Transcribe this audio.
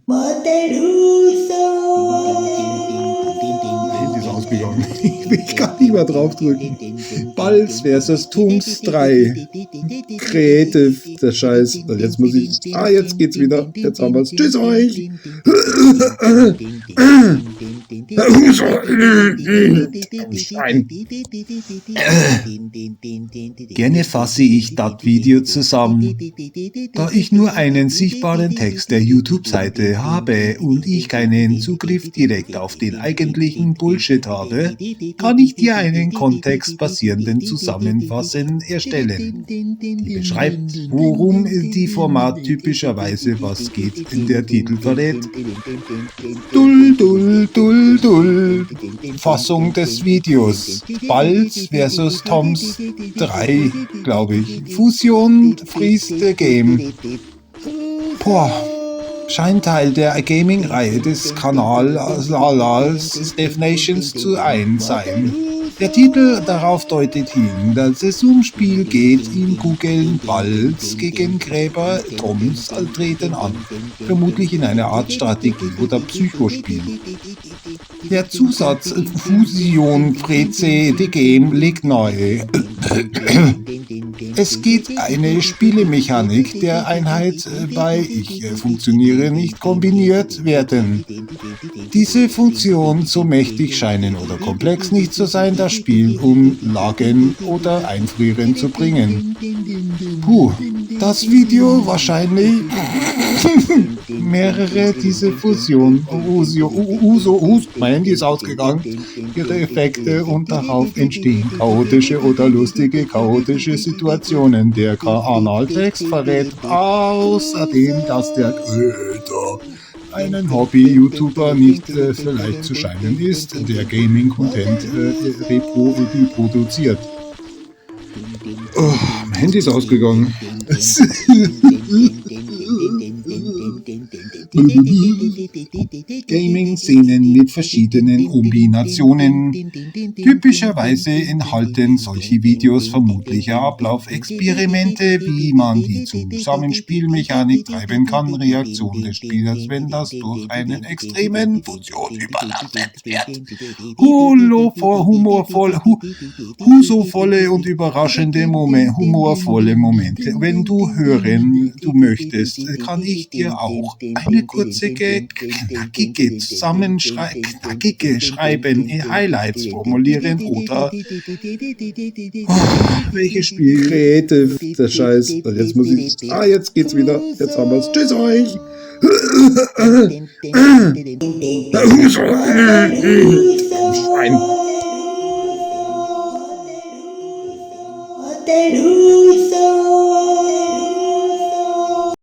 Handy ist ausgegangen. Ich kann nicht mehr draufdrücken. Balz vs. Tooms 3. Creative, der Scheiß. Jetzt muss ich. Jetzt geht's wieder. Jetzt haben wir's. Tschüss euch! Gerne fasse ich das Video zusammen. Da ich nur einen sichtbaren Text der YouTube-Seite habe und ich keinen Zugriff direkt auf den eigentlichen Bullshit habe, kann ich dir einen kontextbasierenden Zusammenfassen erstellen. Die beschreibt, worum die Format typischerweise was geht, in der Titel verrät. Dull, dull, dull, dull. Fassung des Videos. Balz vs. Toms 3, glaube ich. Fusion Freeze the Game. Boah. Scheint Teil der Gaming-Reihe des Kanals Death Nations zu sein. Der Titel darauf deutet hin, dass das Zoom-Spiel geht in Kugeln Balz gegen Gräber Toms treten an, vermutlich in einer Art Strategie- oder Psychospiel. Der Zusatz Fusion Preze the Game liegt nahe. Es geht eine Spielemechanik der Einheit bei Ich funktioniere nicht kombiniert werden. Diese Funktion so mächtig scheinen oder komplex nicht zu sein, das Spiel umlagen oder einfrieren zu bringen. Das Video wahrscheinlich mehrere diese Fusion, mein Handy ist ausgegangen, ihre Effekte und darauf entstehen chaotische oder lustige chaotische Situationen. Der Kanaltext verrät außerdem, dass der Creator einen Hobby-YouTuber nicht vielleicht zu scheinen ist, der Gaming-Content reproduziert. Mein Handy ist ausgegangen. Gaming-Szenen mit verschiedenen Kombinationen. Typischerweise enthalten solche Videos vermutliche Ablaufexperimente, wie man die Zusammenspielmechanik treiben kann, Reaktion des Spielers, wenn das durch einen extremen Fusion überlastet wird. Humovolle und überraschende humorvolle Momente. Wenn du hören du möchtest, kann ich dir auch eine kurze, knackige schreiben, Highlights formulieren oder welches Spiel? Creative, der Scheiß. Jetzt muss ich. Jetzt geht's wieder. Jetzt haben wir's. Tschüss euch! Schwein.